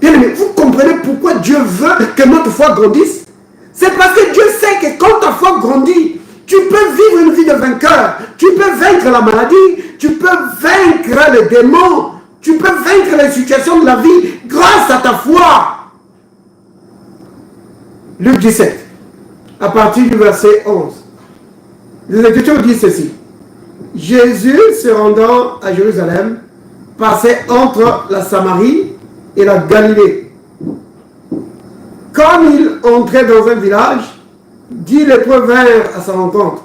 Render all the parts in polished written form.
Bien aimé, vous comprenez pourquoi Dieu veut que notre foi grandisse? C'est parce que Dieu sait que quand ta foi grandit, tu peux vivre une vie de vainqueur. Tu peux vaincre la maladie, tu peux vaincre les démons, tu peux vaincre les situations de la vie grâce à ta foi. Luc 17, à partir du verset 11. Les Écritures disent ceci. Jésus, se rendant à Jérusalem, passait entre la Samarie et la Galilée. Comme il entrait dans un village, 10 lépreux vinrent à sa rencontre.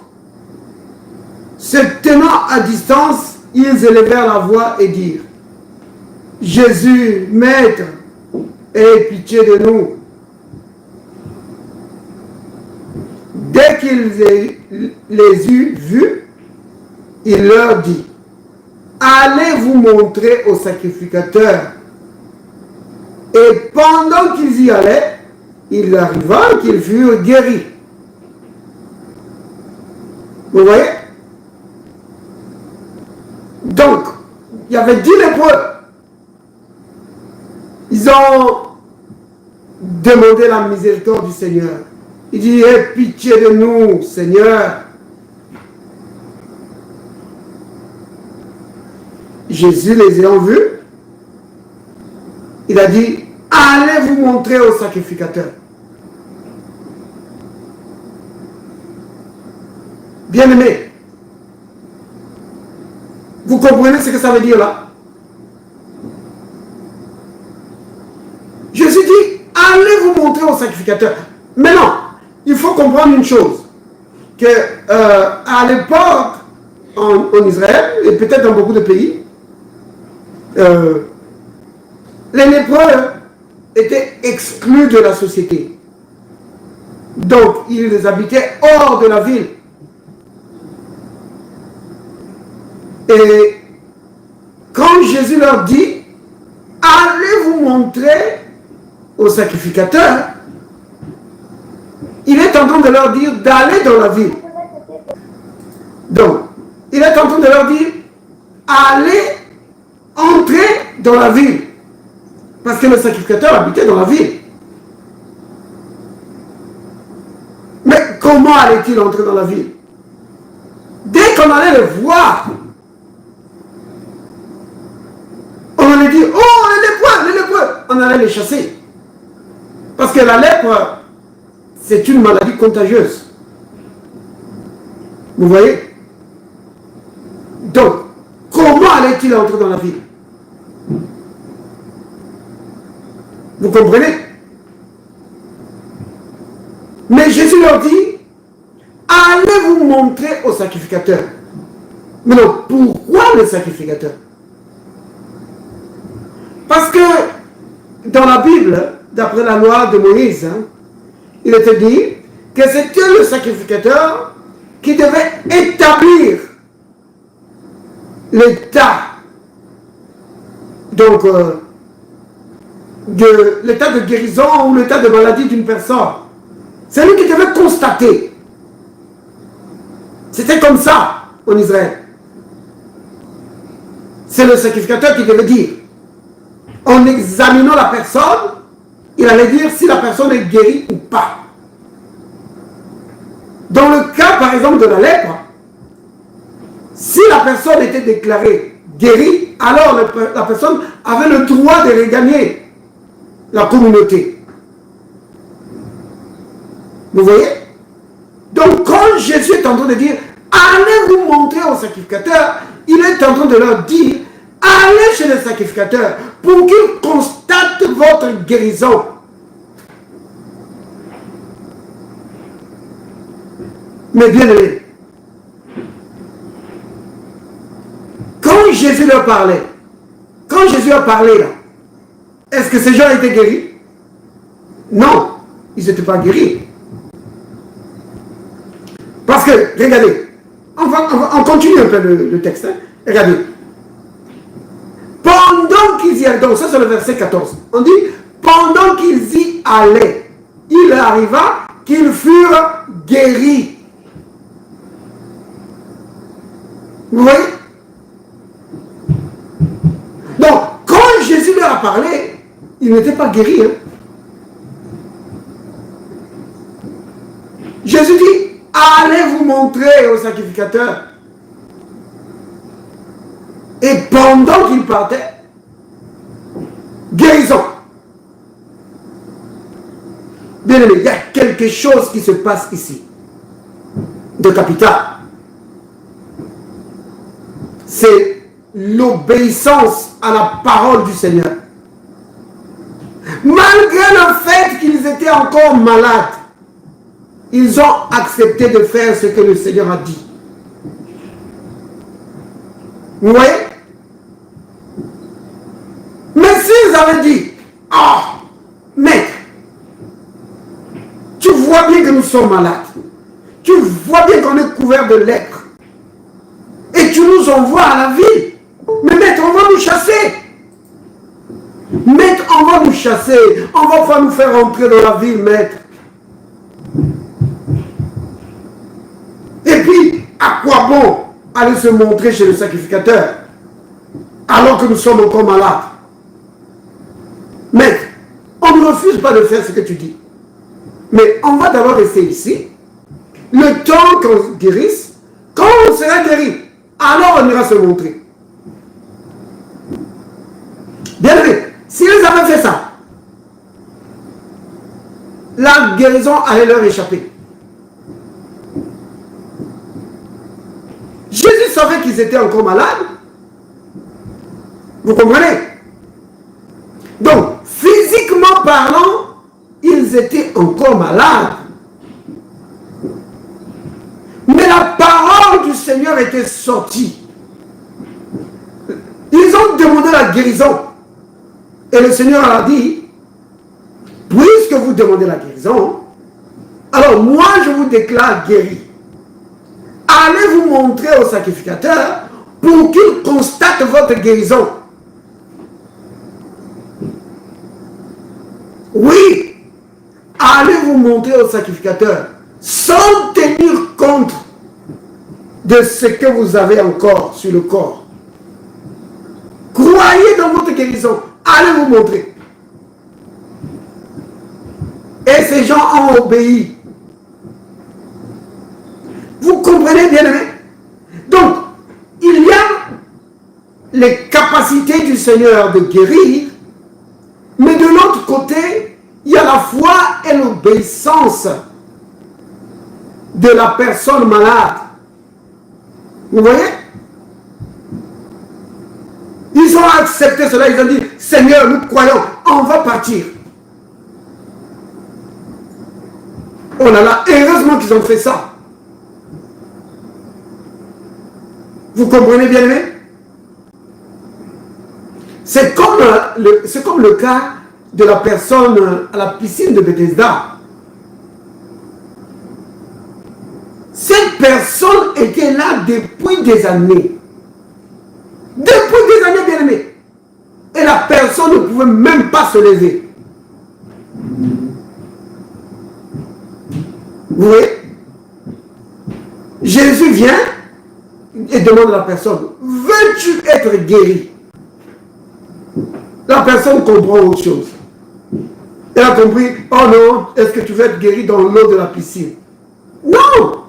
Se tenant à distance, ils élevèrent la voix et dirent: Jésus, Maître, aie pitié de nous. Dès qu'il les eut vus, il leur dit: Allez vous montrer au sacrificateur. Et pendant qu'ils y allaient, il arriva qu'ils furent guéris. Vous voyez? Donc, il y avait 10 lépreux. Ils ont demandé la miséricorde du Seigneur. Il dit: aie pitié de nous, Seigneur. Jésus les ayant vus, il a dit: allez vous montrer au sacrificateur. Bien-aimés, vous comprenez ce que ça veut dire là? Jésus dit: allez vous montrer au sacrificateur. Maintenant, il faut comprendre une chose, que à l'époque, en Israël, et peut-être dans beaucoup de pays, les lépreux étaient exclus de la société. Donc, ils habitaient hors de la ville. Et quand Jésus leur dit: allez vous montrer au sacrificateur, il est en train de leur dire d'aller dans la ville. Donc, il est en train de leur dire: allez entrer dans la ville. Parce que le sacrificateur habitait dans la ville. Mais comment allait-il entrer dans la ville? Dès qu'on allait le voir, on allait dire: oh, les lépreux, on allait les chasser. Parce que la lèpre, c'est une maladie contagieuse. Vous voyez? Donc, comment allait-il entrer dans la ville? Vous comprenez? Mais Jésus leur dit: allez vous montrer au sacrificateur. Mais non, pourquoi le sacrificateur? Parce que dans la Bible, d'après la loi de Moïse, il était dit que c'était le sacrificateur qui devait établir l'état, donc l'état de guérison ou l'état de maladie d'une personne. C'est lui qui devait constater. C'était comme ça en Israël. C'est le sacrificateur qui devait dire. En examinant la personne, il allait dire si la personne est guérie ou pas. Dans le cas, par exemple, de la lèpre, si la personne était déclarée guérie, alors la personne avait le droit de regagner la communauté. Vous voyez? Donc, quand Jésus est en train de dire: allez vous montrer au sacrificateur, il est en train de leur dire: allez chez le sacrificateur pour qu'il constate votre guérison. Mais bien aimé, quand Jésus leur parlait, quand Jésus a parlé là, est-ce que ces gens étaient guéris? Non, ils n'étaient pas guéris. Parce que, regardez, on continue un peu le texte. Hein. Regardez. Pendant qu'ils y allaient, donc ça c'est le verset 14, on dit: pendant qu'ils y allaient, il arriva qu'ils furent guéris. Vous voyez? Donc, quand Jésus leur a parlé, il n'était pas guéri. Hein. Jésus dit, allez vous montrer au sacrificateur. Et pendant qu'il partait, guérison. Bien aimé, il y a quelque chose qui se passe ici, de capital. C'est l'obéissance à la parole du Seigneur. Malgré le fait qu'ils étaient encore malades, ils ont accepté de faire ce que le Seigneur a dit. Vous voyez? Mais s'ils avaient dit, oh, maître, tu vois bien que nous sommes malades. Tu vois bien qu'on est couvert de lèpre. Et tu nous envoies à la ville. Mais maître, on va nous chasser. Maître, on va nous chasser. On va pas nous faire rentrer dans la ville, maître. Et puis, à quoi bon aller se montrer chez le sacrificateur alors que nous sommes encore malades? Maître, on ne refuse pas de faire ce que tu dis. Mais on va d'abord rester ici. Le temps qu'on guérisse, quand on sera guéri, alors on ira se montrer. Bien aimé, s'ils avaient fait ça, la guérison allait leur échapper. Jésus savait qu'ils étaient encore malades. Vous comprenez? Donc, physiquement parlant, ils étaient encore malades. Mais la parole du Seigneur était sortie. Ils ont demandé la guérison. Et le Seigneur a dit, puisque vous demandez la guérison, alors moi je vous déclare guéri. Allez vous montrer au sacrificateur pour qu'il constate votre guérison. Oui, allez vous montrer au sacrificateur sans tenir compte de ce que vous avez encore sur le corps. Croyez dans votre guérison. Allez vous montrer. Et ces gens ont obéi. Vous comprenez, bien aimé? Donc, il y a les capacités du Seigneur de guérir, mais de l'autre côté, il y a la foi et l'obéissance de la personne malade. Vous voyez? Ils ont accepté cela, ils ont dit, Seigneur, nous croyons, on va partir. Oh là là, heureusement qu'ils ont fait ça. Vous comprenez bien, aimé? C'est comme le cas de la personne à la piscine de Bethesda. Cette personne était là depuis des années. Depuis des années, bien aimé. Et la personne ne pouvait même pas se lever. Vous voyez? Jésus vient et demande à la personne, veux-tu être guéri? La personne comprend autre chose. Elle a compris, oh non, est-ce que tu veux être guéri dans l'eau de la piscine? Non!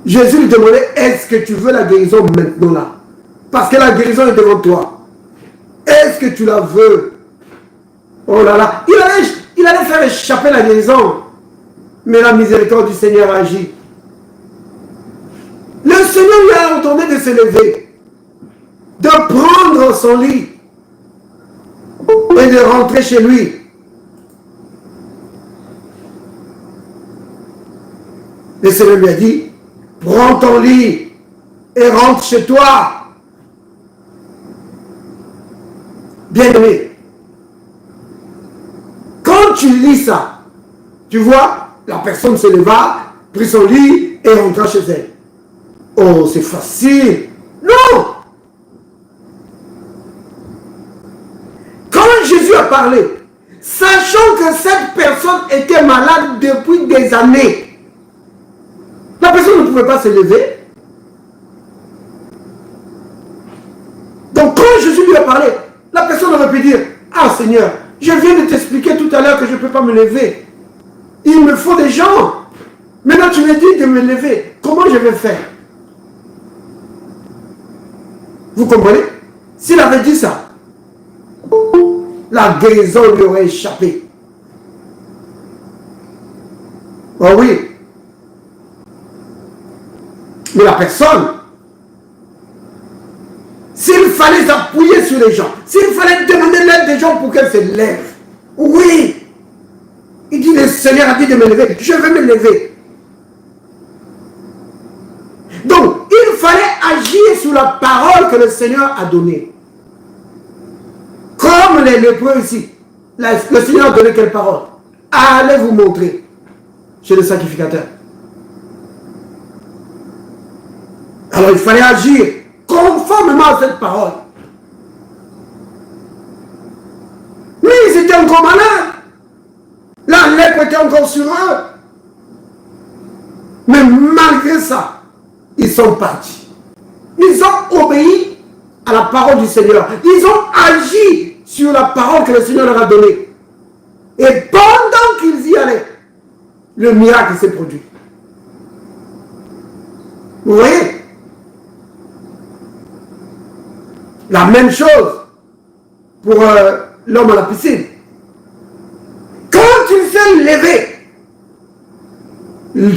Jésus lui demandait, est-ce que tu veux la guérison maintenant là? Parce que la guérison est devant toi. Est-ce que tu la veux? Oh là là, il allait faire échapper la guérison. Mais la miséricorde du Seigneur agit. Le Seigneur lui a ordonné de se lever, de prendre son lit et de rentrer chez lui. Le Seigneur lui a dit, prends ton lit et rentre chez toi. Bien-aimé, quand tu lis ça, tu vois, la personne se leva, prit son lit et rentra chez elle. Oh, c'est facile. Non! Quand Jésus a parlé, sachant que cette personne était malade depuis des années, la personne ne pouvait pas se lever. Donc quand Jésus lui a parlé, la personne aurait pu dire, ah Seigneur, je viens de t'expliquer tout à l'heure que je ne peux pas me lever. Il me faut des gens. Maintenant, tu me dis de me lever. Comment je vais faire? Vous comprenez? S'il avait dit ça, la guérison lui aurait échappé. Oh oui. Mais la personne, s'il fallait s'appuyer sur les gens, s'il fallait demander l'aide des gens pour qu'elle se lève, oui. Il dit, le Seigneur a dit de me lever, je vais me lever. Donc, il fallait agir sur la parole que le Seigneur a donnée. Comme les lépreux ici. Le Seigneur a donné quelle parole? Allez vous montrer chez le sacrificateur. Alors il fallait agir conformément à cette parole. Mais ils étaient encore malades. La lèpre était encore sur eux. Mais malgré ça, ils sont partis. Ils ont obéi à la parole du Seigneur. Ils ont agi sur la parole que le Seigneur leur a donnée. Et pendant qu'ils y allaient, le miracle s'est produit. Vous voyez? La même chose pour l'homme à la piscine. Quand il s'est levé,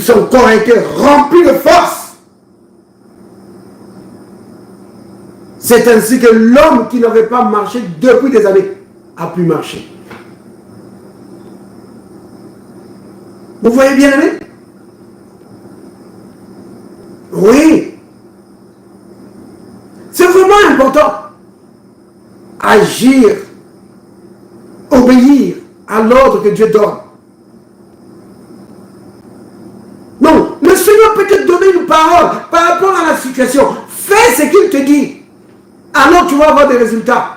son corps a été rempli de force. C'est ainsi que l'homme qui n'avait pas marché depuis des années a pu marcher. Vous voyez bien aimé? Oui. C'est vraiment important. Agir, obéir à l'ordre que Dieu donne. Donc, le Seigneur peut te donner une parole par rapport à la situation. Fais ce qu'il te dit. Alors tu vas avoir des résultats.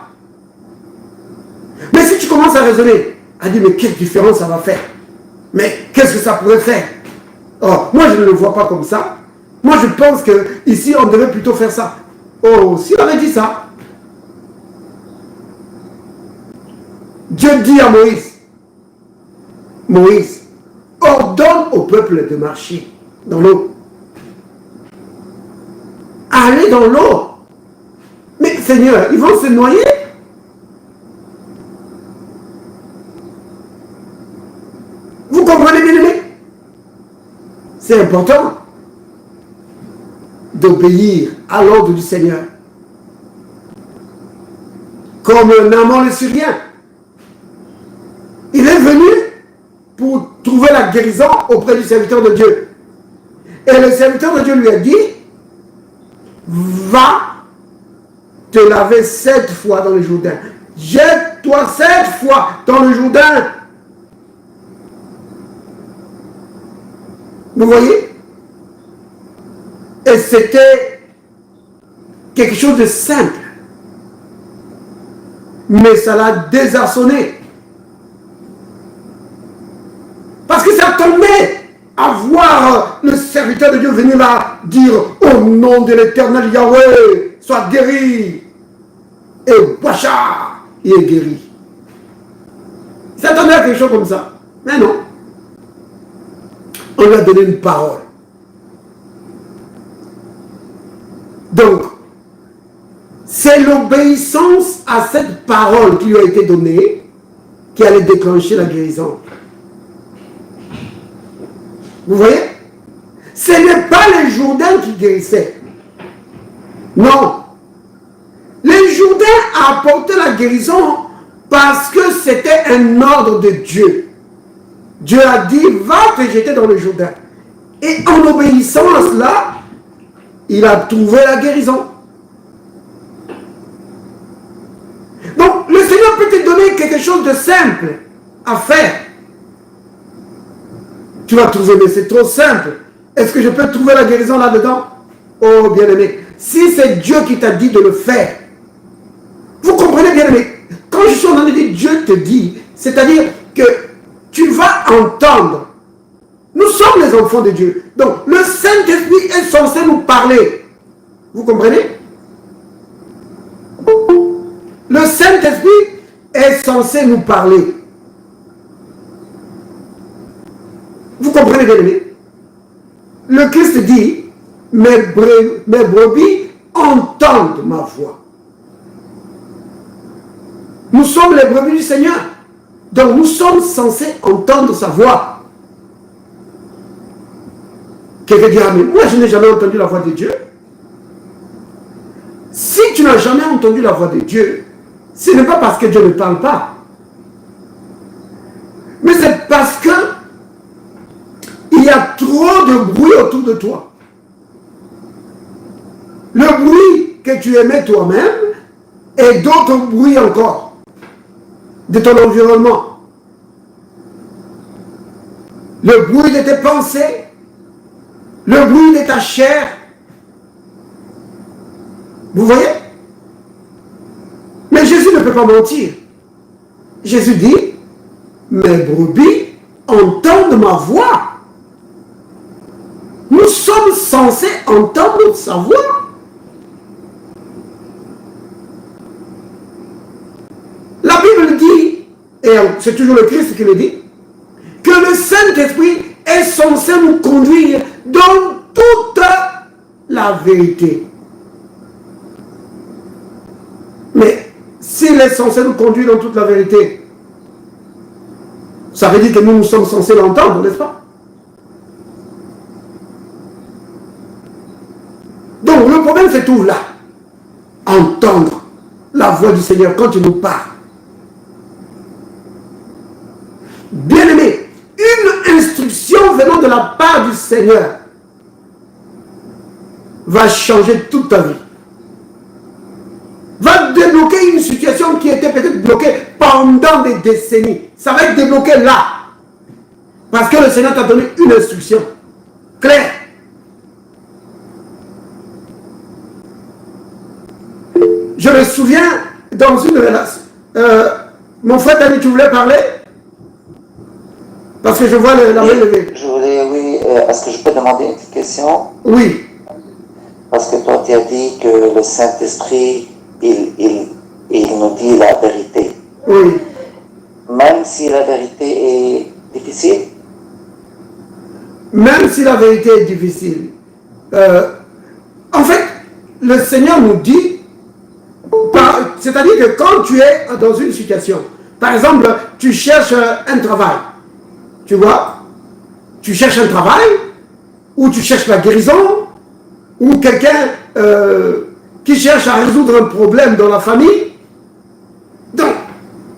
Mais si tu commences à raisonner, à dire mais quelle différence ça va faire? Mais qu'est-ce que ça pourrait faire? Oh, moi je ne le vois pas comme ça. Moi je pense que ici on devait plutôt faire ça. Oh, s'il avait dit ça, Dieu dit à Moïse, Moïse, ordonne au peuple de marcher dans l'eau. Allez dans l'eau. Mais Seigneur, ils vont se noyer. Vous comprenez bien aimé? C'est important d'obéir à l'ordre du Seigneur. Comme Naaman le Syrien. Il est venu pour trouver la guérison auprès du serviteur de Dieu. Et le serviteur de Dieu lui a dit, va te laver 7 fois dans le Jourdain. Jette-toi 7 fois dans le Jourdain. Vous voyez? Et c'était quelque chose de simple. Mais ça l'a désarçonné. Parce que ça tombait à voir le serviteur de Dieu venir là dire au nom de l'Éternel Yahweh, sois guéri. Et Bacha, il est guéri. Il s'attendait à quelque chose comme ça. Mais non. On lui a donné une parole. Donc, c'est l'obéissance à cette parole qui lui a été donnée qui allait déclencher la guérison. Vous voyez? Ce n'est pas les Jourdains qui guérissaient. Non. Les Jourdains a apporté la guérison parce que c'était un ordre de Dieu. Dieu a dit, va te jeter dans le Jourdain. Et en obéissant à cela, il a trouvé la guérison. Donc, le Seigneur peut te donner quelque chose de simple à faire. Tu vas trouver, mais c'est trop simple. Est-ce que je peux trouver la guérison là-dedans? Oh, bien-aimé, si c'est Dieu qui t'a dit de le faire, vous comprenez, bien-aimé, quand je suis en train de dire Dieu te dit, c'est-à-dire que tu vas entendre. Nous sommes les enfants de Dieu. Donc, le Saint-Esprit est censé nous parler. Vous comprenez? Le Saint-Esprit est censé nous parler. Vous comprenez, bien aimé? Le Christ dit, mes brebis entendent ma voix. Nous sommes les brebis du Seigneur. Donc nous sommes censés entendre sa voix. Quelqu'un dira, mais moi je n'ai jamais entendu la voix de Dieu. Si tu n'as jamais entendu la voix de Dieu, ce n'est pas parce que Dieu ne parle pas. Mais c'est parce que il y a trop de bruit autour de toi. Le bruit que tu émets toi-même et d'autres bruits encore de ton environnement. Le bruit de tes pensées, le bruit de ta chair. Vous voyez? Mais Jésus ne peut pas mentir. Jésus dit, mes brebis entendent ma voix. Nous sommes censés entendre sa voix. La Bible dit, et c'est toujours le Christ qui le dit, que le Saint-Esprit est censé nous conduire dans toute la vérité. Mais s'il est censé nous conduire dans toute la vérité, ça veut dire que nous sommes censés l'entendre, n'est-ce pas? Donc le problème se trouve là. Entendre la voix du Seigneur quand il nous parle. Bien-aimé, une instruction venant de la part du Seigneur va changer toute ta vie. Va débloquer une situation qui était peut-être bloquée pendant des décennies. Ça va être débloqué là. Parce que le Seigneur t'a donné une instruction claire. Je me souviens dans une relation. Mon frère Dani, tu voulais parler? Parce que je vois la main levée. Je voulais, oui, est-ce que je peux demander une petite question? Oui. Parce que toi, tu as dit que le Saint-Esprit, il nous dit la vérité. Oui. Même si la vérité est difficile? Même si la vérité est difficile. En fait, le Seigneur nous dit, c'est-à-dire que quand tu es dans une situation, par exemple, tu cherches un travail, tu vois, tu cherches un travail, ou tu cherches la guérison, ou quelqu'un qui cherche à résoudre un problème dans la famille. Donc,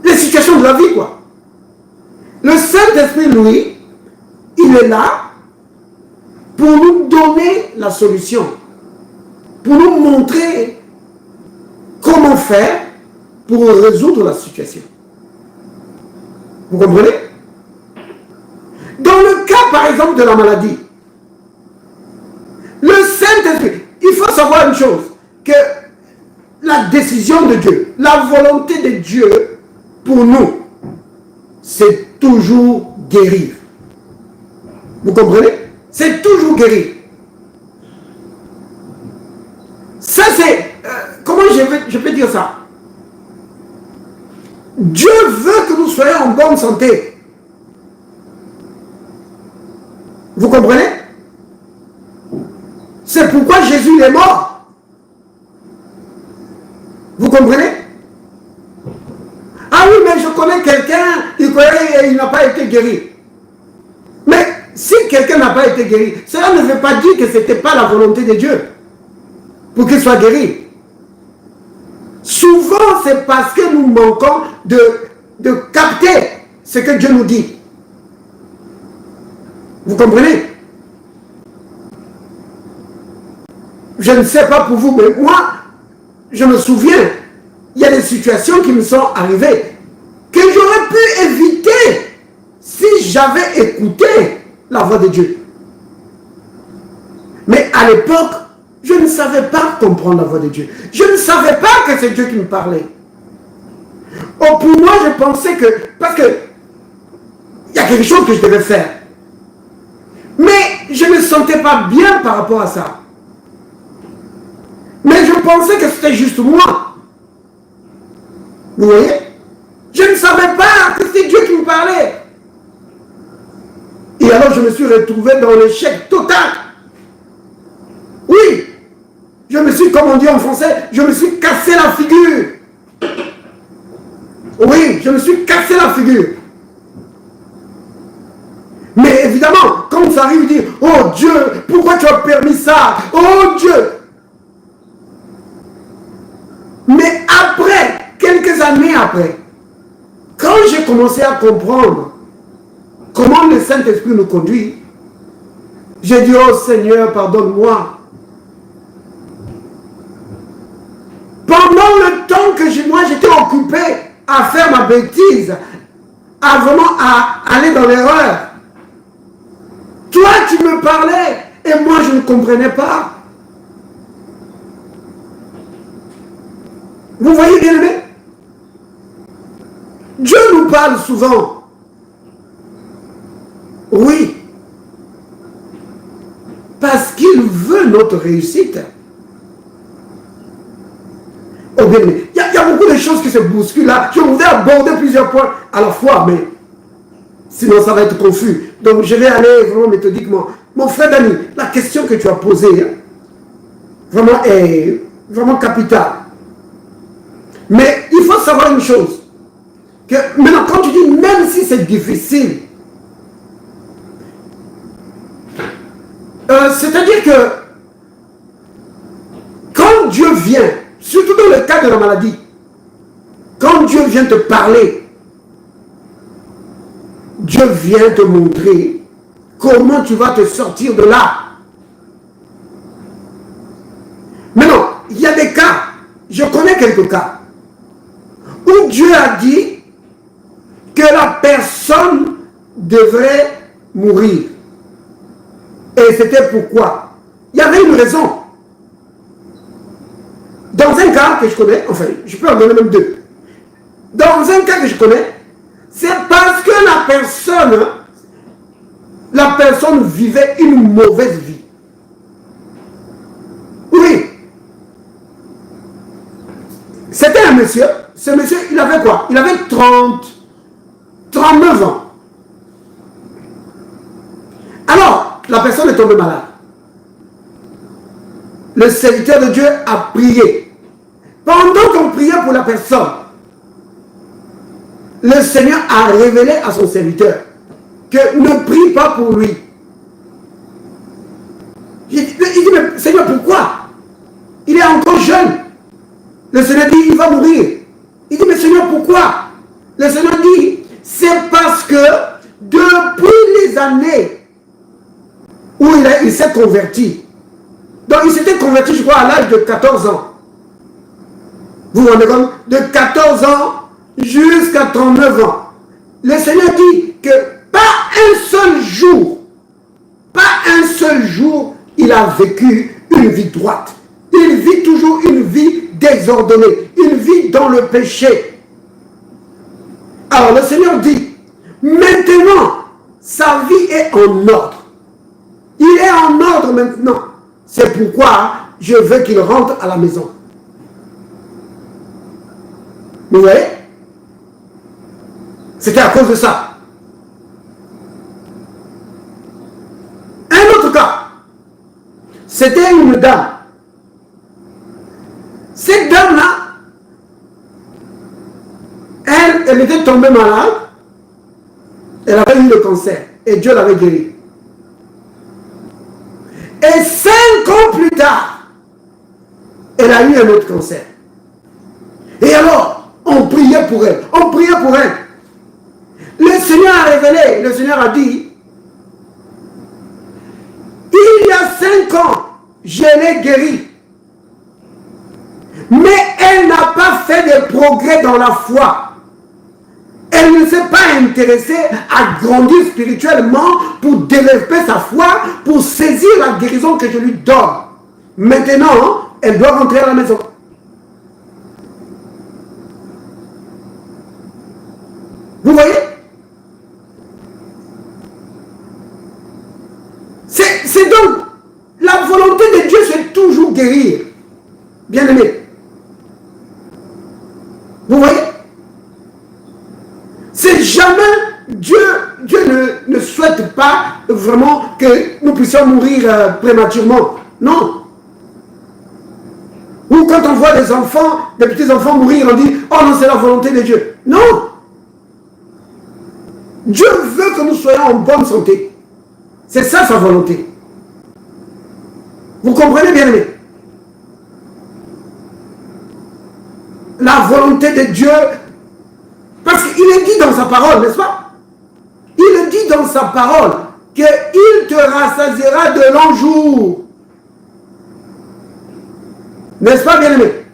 les situations de la vie, quoi. Le Saint-Esprit, lui, il est là pour nous donner la solution, pour nous montrer comment faire pour résoudre la situation. Vous comprenez? Dans le cas, par exemple, de la maladie, le Saint-Esprit, il faut savoir une chose, que la décision de Dieu, la volonté de Dieu pour nous, c'est toujours guérir. Vous comprenez? C'est toujours guérir. Ça, c'est... comment je peux dire ça? Dieu veut que nous soyons en bonne santé. Vous comprenez? C'est pourquoi Jésus est mort. Vous comprenez? Ah oui, mais je connais quelqu'un, il n'a pas été guéri. Mais si quelqu'un n'a pas été guéri, cela ne veut pas dire que ce n'était pas la volonté de Dieu pour qu'il soit guéri. Souvent, c'est parce que nous manquons de capter ce que Dieu nous dit. Vous comprenez? Je ne sais pas pour vous, mais moi, je me souviens, il y a des situations qui me sont arrivées que j'aurais pu éviter si j'avais écouté la voix de Dieu. Mais à l'époque, je ne savais pas comprendre la voix de Dieu. Je ne savais pas que c'est Dieu qui me parlait. Oh, pour moi, je pensais que... Parce que il y a quelque chose que je devais faire. Mais je ne me sentais pas bien par rapport à ça. Mais je pensais que c'était juste moi. Vous voyez? Je ne savais pas que c'était Dieu qui me parlait. Et alors je me suis retrouvé dans l'échec total. Oui, je me suis, comme on dit en français, je me suis cassé la figure. Oui, je me suis cassé la figure. Mais évidemment, quand ça arrive, dire, oh Dieu, pourquoi tu as permis ça? Oh Dieu. Mais après, quelques années après, quand j'ai commencé à comprendre comment le Saint-Esprit nous conduit, j'ai dit, oh Seigneur, pardonne-moi. Pendant le temps que moi j'étais occupé à faire ma bêtise, à vraiment aller dans l'erreur, toi tu me parlais et moi je ne comprenais pas. Vous voyez bien aimé? Dieu nous parle souvent. Oui. Parce qu'il veut notre réussite. Oh bien aimé, il y a beaucoup de choses qui se bousculent là. Je voudrais aborder plusieurs points à la fois, mais sinon ça va être confus. Donc je vais aller vraiment méthodiquement. Mon frère Dani, la question que tu as posée, hein, vraiment est vraiment capitale. Mais il faut savoir une chose. Que maintenant, quand tu dis même si c'est difficile, c'est-à-dire que quand Dieu vient, surtout dans le cas de la maladie, quand Dieu vient te parler, Dieu vient te montrer comment tu vas te sortir de là. Maintenant, il y a des cas, je connais quelques cas, où Dieu a dit que la personne devrait mourir. Et c'était pourquoi? Il y avait une raison. Dans un cas que je connais, enfin, je peux en donner même deux. Dans un cas que je connais, c'est parce que la personne vivait une mauvaise vie. Oui. C'était un monsieur. Ce monsieur, il avait quoi? Il avait 39 ans. Alors, la personne est tombée malade. Le serviteur de Dieu a prié. Pendant qu'on priait pour la personne, le Seigneur a révélé à son serviteur que ne prie pas pour lui. Il dit, mais Seigneur, pourquoi? Il est encore jeune. Le Seigneur dit, il va mourir. Il dit, mais Seigneur, pourquoi? Le Seigneur dit, c'est parce que depuis les années où il s'est converti, donc il s'était converti, je crois, à l'âge de 14 ans. Vous vous rendez compte? De 14 ans jusqu'à 39 ans. Le Seigneur dit que pas un seul jour, il a vécu une vie droite. Il vit toujours une vie désordonnée, une vie dans le péché. Alors le Seigneur dit, maintenant, sa vie est en ordre. Il est en ordre maintenant. C'est pourquoi je veux qu'il rentre à la maison. Vous voyez? C'était à cause de ça. Un autre cas, c'était une dame. Cette dame-là, elle était tombée malade. Elle avait eu le cancer. Et Dieu l'avait guérie. Et 5 ans plus tard, elle a eu un autre cancer. Et alors, on priait pour elle. On priait pour elle. Le Seigneur a révélé, le Seigneur a dit, il y a 5 ans, je l'ai guérie. Mais elle n'a pas fait de progrès dans la foi. Elle ne s'est pas intéressée à grandir spirituellement pour développer sa foi, pour saisir la guérison que je lui donne. Maintenant, elle doit rentrer à la maison. Vous voyez? C'est donc la volonté de Dieu, c'est toujours guérir. Bien aimé. Vous voyez? Jamais Dieu ne souhaite pas vraiment que nous puissions mourir prématurément. Non. Ou quand on voit des enfants, des petits-enfants mourir, on dit, oh non, c'est la volonté de Dieu. Non. Dieu veut que nous soyons en bonne santé. C'est ça sa volonté. Vous comprenez bien, aimé? La volonté de Dieu, parce qu'il est dit dans sa parole, n'est-ce pas? Il est dit dans sa parole qu'il te rassasiera de longs jours. N'est-ce pas, bien aimé?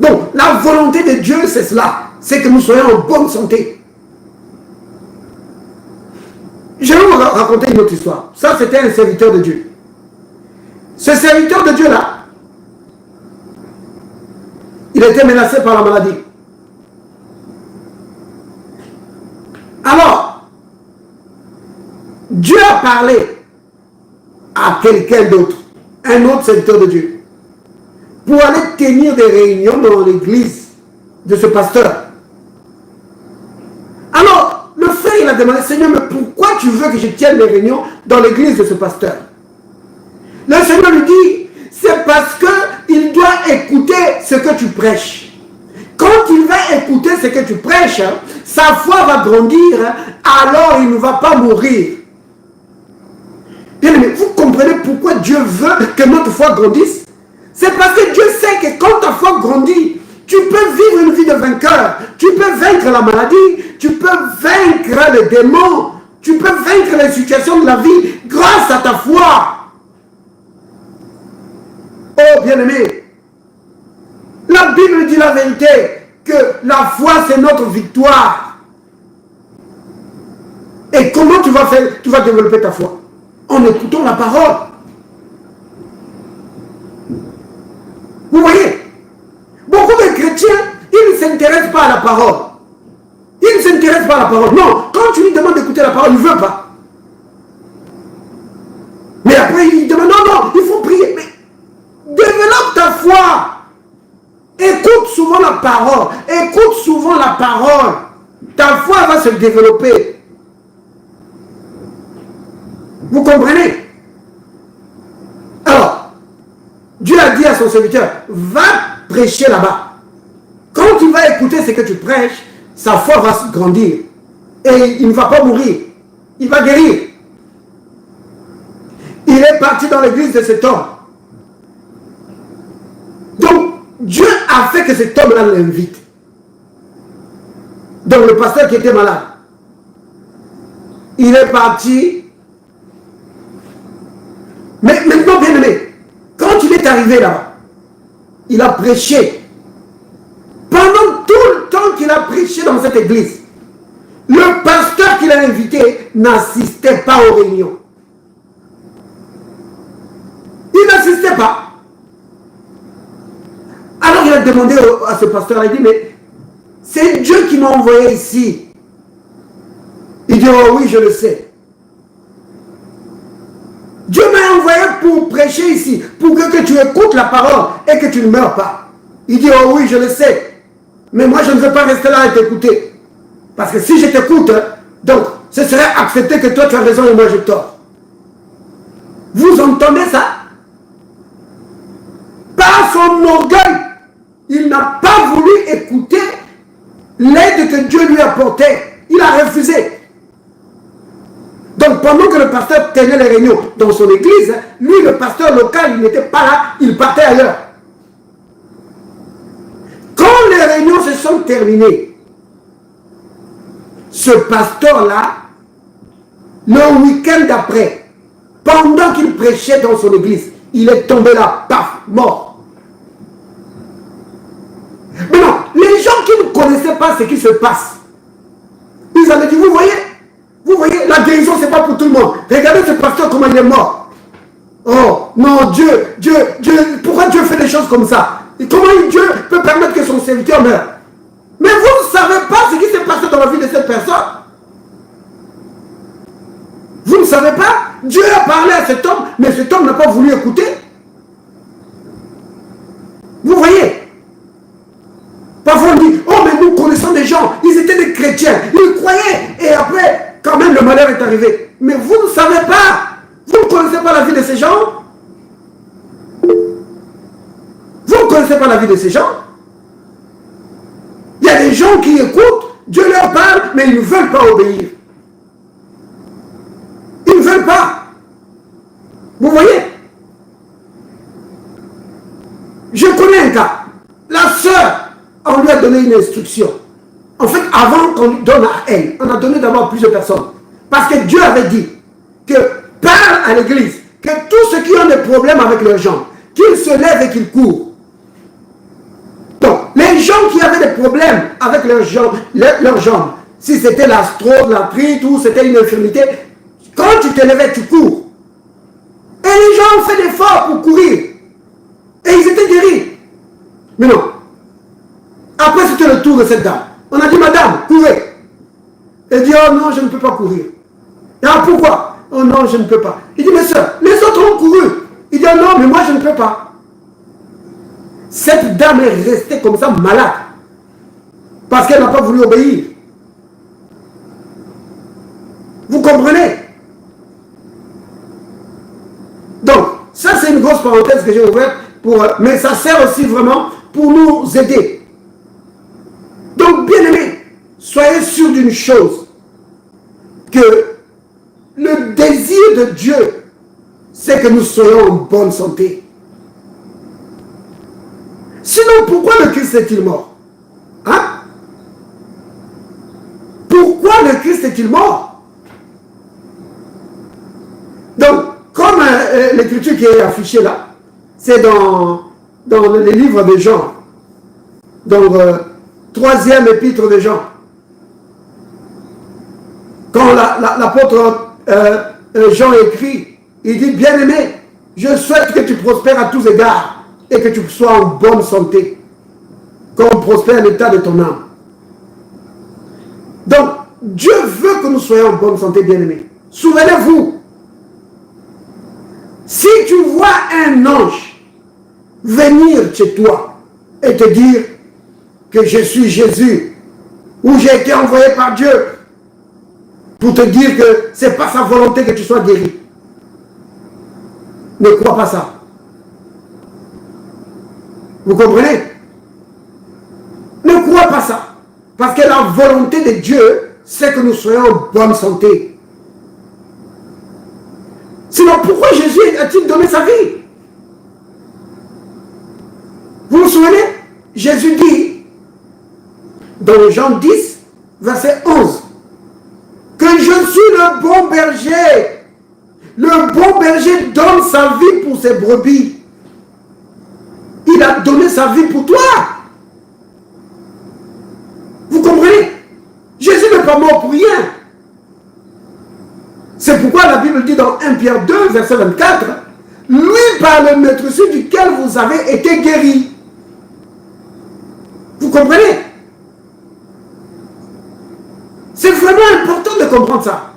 Donc, la volonté de Dieu, c'est cela. C'est que nous soyons en bonne santé. Je vais vous raconter une autre histoire. Ça, c'était un serviteur de Dieu. Ce serviteur de Dieu-là, il était menacé par la maladie. Alors, Dieu a parlé à quelqu'un d'autre, un autre serviteur de Dieu, pour aller tenir des réunions dans l'église de ce pasteur. Alors, le frère, il a demandé, Seigneur, mais pourquoi tu veux que je tienne les réunions dans l'église de ce pasteur? Le Seigneur lui dit, c'est parce qu'il doit écouter ce que tu prêches. Quand il va écouter ce que tu prêches, sa foi va grandir, alors il ne va pas mourir. Bien aimé, vous comprenez pourquoi Dieu veut que notre foi grandisse? C'est parce que Dieu sait que quand ta foi grandit, tu peux vivre une vie de vainqueur. Tu peux vaincre la maladie, tu peux vaincre les démons, tu peux vaincre les situations de la vie grâce à ta foi. Oh bien-aimé, la Bible dit la vérité, que la foi c'est notre victoire. Et comment tu vas faire, tu vas développer ta foi? En écoutant la parole. Vous voyez, beaucoup de chrétiens, ils ne s'intéressent pas à la parole. Ils ne s'intéressent pas à la parole. Non, quand tu lui demandes d'écouter la parole, il ne veut pas. Mais après, il demande, non, il faut prier. Mais développe ta foi. Écoute souvent la parole. Écoute souvent la parole. Ta foi va se développer. Vous comprenez? Alors, Dieu a dit à son serviteur, va prêcher là-bas. Quand tu vas écouter ce que tu prêches, sa foi va se grandir. Et il ne va pas mourir. Il va guérir. Il est parti dans l'église de cet homme. Donc, Dieu a fait que cet homme-là l'invite. Donc, le pasteur qui était malade, il est parti. Mais maintenant, bien aimé, quand il est arrivé là-bas, il a prêché. Pendant tout le temps qu'il a prêché dans cette église, le pasteur qu'il a invité n'assistait pas aux réunions. Il n'assistait pas. Alors il a demandé à ce pasteur, il a dit, mais c'est Dieu qui m'a envoyé ici. Il dit, oh oui, je le sais. Dieu m'a envoyé pour prêcher ici, pour que tu écoutes la parole et que tu ne meurs pas. Il dit, oh oui, je le sais. Mais moi, je ne veux pas rester là et t'écouter. Parce que si je t'écoute, donc, ce serait accepter que toi, tu as raison et moi, j'ai tort. Vous entendez ça? Par son orgueil, il n'a pas voulu écouter l'aide que Dieu lui apportait. Il a refusé. Donc, pendant que le pasteur tenait les réunions dans son église, lui, le pasteur local, il n'était pas là, il partait ailleurs. Quand les réunions se sont terminées, ce pasteur-là, le week-end d'après, pendant qu'il prêchait dans son église, il est tombé là, paf, mort. Mais non, les gens qui ne connaissaient pas ce qui se passe, ils avaient dit, vous voyez, la guérison, ce n'est pas pour tout le monde. Regardez ce pasteur, comment il est mort. Oh, non, Dieu, pourquoi Dieu fait des choses comme ça? Et comment Dieu peut permettre que son serviteur meure? Mais vous ne savez pas ce qui s'est passé dans la vie de cette personne. Vous ne savez pas? Dieu a parlé à cet homme, mais cet homme n'a pas voulu écouter. Vous voyez? Parfois on dit, oh mais nous connaissons des gens, ils étaient des chrétiens. chrétiens. Ils croyaient. Et après, quand même, le malheur est arrivé. Mais vous ne savez pas. Vous ne connaissez pas la vie de ces gens. Vous ne connaissez pas la vie de ces gens. Il y a des gens qui écoutent, Dieu leur parle, mais ils ne veulent pas obéir. Ils ne veulent pas. Vous voyez? Je connais un cas. La sœur, on lui a donné une instruction. En fait, avant qu'on donne à elle, on a donné d'abord à plusieurs personnes. Parce que Dieu avait dit que parle à l'église, que tous ceux qui ont des problèmes avec leurs jambes, qu'ils se lèvent et qu'ils courent. Donc, les gens qui avaient des problèmes avec leurs jambes, si c'était l'arthrose, l'arthrite ou c'était une infirmité, quand tu te levais, tu cours. Et les gens ont fait des efforts pour courir. Et ils étaient guéris. Mais non. Après, c'était le tour de cette dame. On a dit, madame, courez. Elle dit, oh non, je ne peux pas courir. Ah, pourquoi? Oh non, je ne peux pas. Il dit, mais soeur, les autres ont couru. Il dit, oh non, mais moi, je ne peux pas. Cette dame est restée comme ça, malade. Parce qu'elle n'a pas voulu obéir. Vous comprenez? Donc, ça c'est une grosse parenthèse que j'ai ouverte, mais ça sert aussi vraiment pour nous aider. Donc, bien aimés, soyez sûrs d'une chose, que le désir de Dieu, c'est que nous soyons en bonne santé. Sinon, pourquoi le Christ est-il mort? Hein? Pourquoi le Christ est-il mort? Donc, comme l'écriture qui est affichée là, c'est dans les livres de Jean. Donc, troisième épître de Jean. Quand l'apôtre Jean écrit, il dit, bien-aimé, je souhaite que tu prospères à tous égards et que tu sois en bonne santé, comme prospère l'état de ton âme. Donc, Dieu veut que nous soyons en bonne santé, bien-aimés. Souvenez-vous, si tu vois un ange venir chez toi et te dire que je suis Jésus, ou j'ai été envoyé par Dieu pour te dire que ce n'est pas sa volonté que tu sois guéri, ne crois pas ça. Vous comprenez? Ne crois pas ça. Parce que la volonté de Dieu, c'est que nous soyons en bonne santé. Sinon, pourquoi Jésus a-t-il donné sa vie? Vous vous souvenez? Jésus dit, dans Jean 10, verset 11, que je suis le bon berger. Le bon berger donne sa vie pour ses brebis. Il a donné sa vie pour toi. Vous comprenez? Jésus n'est pas mort pour rien. C'est pourquoi la Bible dit dans 1 Pierre 2, verset 24, lui par le maîtrise duquel vous avez été guéris. Vous comprenez? C'est vraiment important de comprendre ça.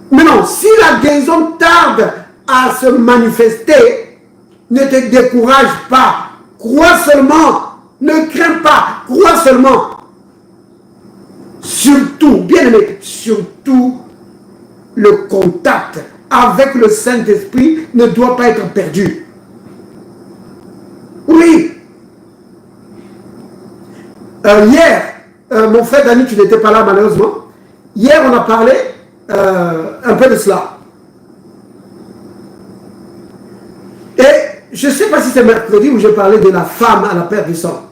Maintenant, si la guérison tarde à se manifester, ne te décourage pas. Crois seulement. Ne crains pas. Crois seulement. Surtout, bien aimé, surtout, le contact avec le Saint-Esprit ne doit pas être perdu. Oui. Hier, mon frère Dani, tu n'étais pas là malheureusement. Hier, on a parlé un peu de cela. Et je ne sais pas si c'est mercredi où j'ai parlé de la femme à la perte du sang.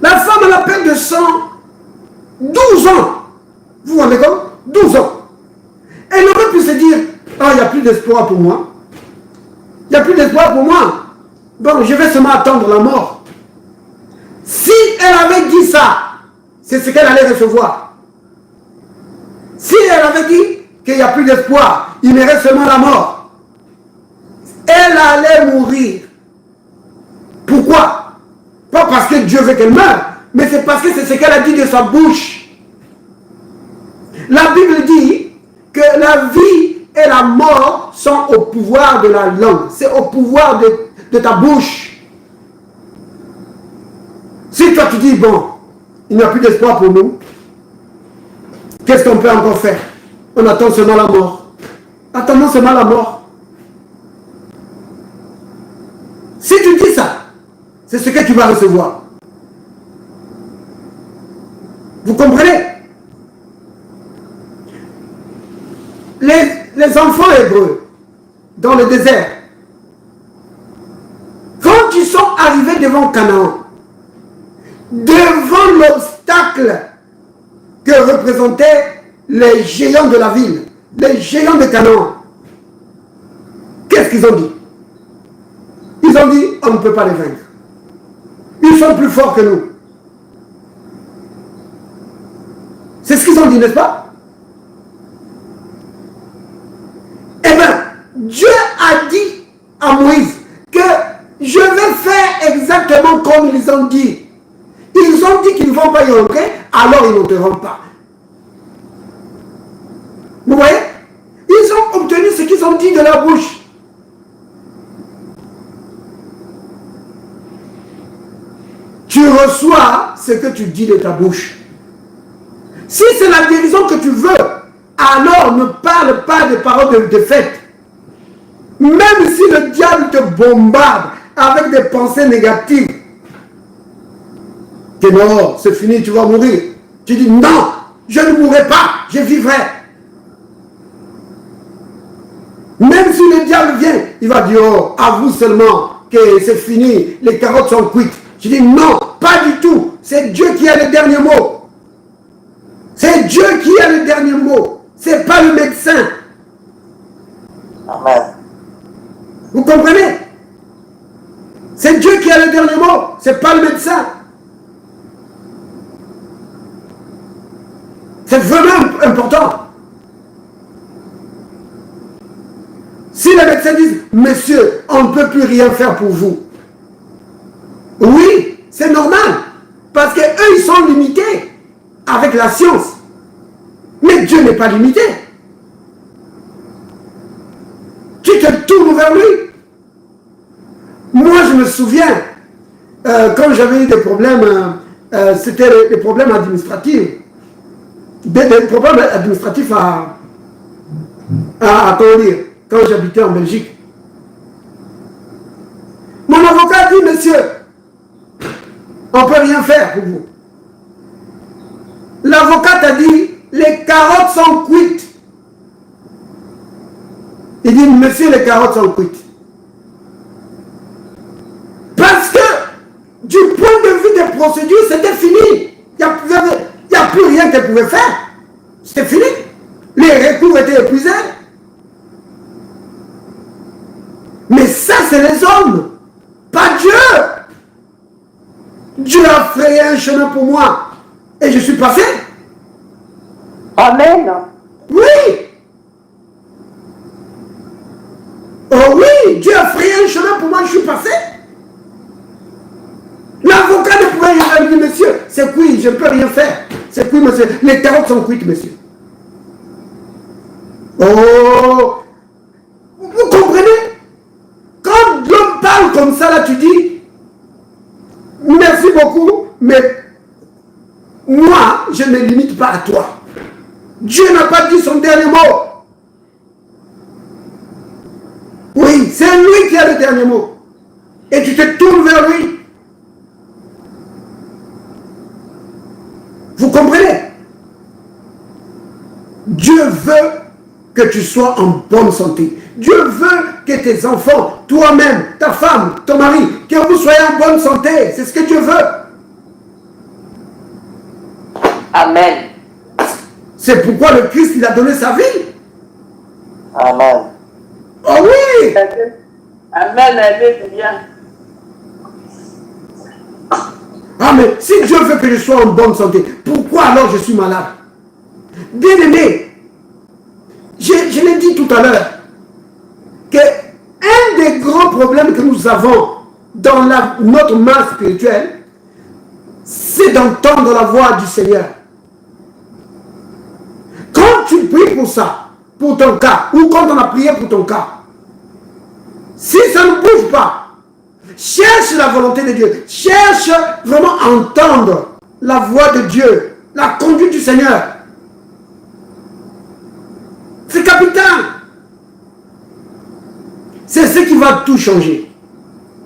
La femme à la perte de sang, 12 ans. Vous vous rendez compte? 12 ans. Elle aurait pu se dire, ah, il n'y a plus d'espoir pour moi. Il n'y a plus d'espoir pour moi. Bon, je vais seulement attendre la mort. Si elle avait dit ça, c'est ce qu'elle allait recevoir. Si elle avait dit qu'il n'y a plus d'espoir, il me reste seulement la mort, elle allait mourir. Pourquoi? Pas parce que Dieu veut qu'elle meure, mais c'est parce que c'est ce qu'elle a dit de sa bouche. La Bible dit que la vie et la mort sont au pouvoir de la langue. C'est au pouvoir de ta bouche. Si toi tu dis, bon, il n'y a plus d'espoir pour nous, qu'est-ce qu'on peut encore faire? On attend seulement la mort. Attendons seulement la mort. Si tu dis ça, c'est ce que tu vas recevoir. Vous comprenez? Les enfants hébreux, dans le désert, quand ils sont arrivés devant Canaan, devant l'obstacle que représentaient les géants de la ville, les géants de Canaan, qu'est-ce qu'ils ont dit? Ils ont dit, on ne peut pas les vaincre. Ils sont plus forts que nous. C'est ce qu'ils ont dit, n'est-ce pas? Eh bien, Dieu a dit à Moïse que je vais faire exactement comme ils ont dit. Ils ont dit qu'ils ne vont pas y entrer, alors ils n'entreront pas. Vous voyez? Ils ont obtenu ce qu'ils ont dit de leur bouche. Tu reçois ce que tu dis de ta bouche. Si c'est la guérison que tu veux, alors ne parle pas de paroles de défaite. Même si le diable te bombarde avec des pensées négatives, que non, c'est fini, tu vas mourir. Tu dis non, je ne mourrai pas, je vivrai. Même si le diable vient, il va dire, oh, avoue seulement que c'est fini, les carottes sont cuites. Je dis non, pas du tout. C'est Dieu qui a le dernier mot. C'est Dieu qui a le dernier mot. C'est pas le médecin. Amen. Vous comprenez? C'est Dieu qui a le dernier mot. C'est pas le médecin. C'est vraiment important. Si les médecins disent, monsieur, on ne peut plus rien faire pour vous. Oui, c'est normal. Parce qu'eux, ils sont limités avec la science. Mais Dieu n'est pas limité. Tu te tournes vers lui. Moi, je me souviens, quand j'avais eu des problèmes, c'était des problèmes administratifs. Des problèmes administratifs comment dire, quand j'habitais en Belgique. Mon avocat dit, monsieur, on ne peut rien faire pour vous. L'avocat a dit, les carottes sont cuites. Il dit, monsieur, les carottes sont cuites. Parce que, du point de vue des procédures, c'était fini. Il n'y a plus rien qu'elle pouvait faire. C'était fini. Les recours étaient épuisés. Mais ça, c'est les hommes, pas Dieu. Dieu a frayé un chemin pour moi. Et je suis passé. Amen. Oui. Oh oui, Dieu a frayé un chemin pour moi, je suis passé. L'avocat ne pouvait rien dire, monsieur, c'est cuit, je ne peux rien faire. C'est cuit, monsieur. Les carottes sont cuites, monsieur. Oh, vous comprenez? Quand l'homme parle comme ça, là, tu dis, merci beaucoup, mais moi, je ne me limite pas à toi. Dieu n'a pas dit son dernier mot. Oui, c'est lui qui a le dernier mot. Et tu te tournes vers lui. Vous comprenez? Dieu veut que tu sois en bonne santé. Dieu veut que tes enfants, toi-même, ta femme, ton mari, que vous soyez en bonne santé. C'est ce que Dieu veut. Amen. C'est pourquoi le Christ, il a donné sa vie. Amen. Oh oui! Amen, alléluia. Ah mais si Dieu veut que je sois en bonne santé, pourquoi alors je suis malade? Bien aimé, je l'ai dit tout à l'heure, que un des grands problèmes que nous avons dans notre masse spirituelle, c'est d'entendre la voix du Seigneur. Quand tu pries pour ça, pour ton cas, ou quand on a prié pour ton cas, si ça ne bouge pas, Cherche la volonté de Dieu. Cherche vraiment à entendre la voix de Dieu, la conduite du Seigneur. C'est capital. C'est ce qui va tout changer.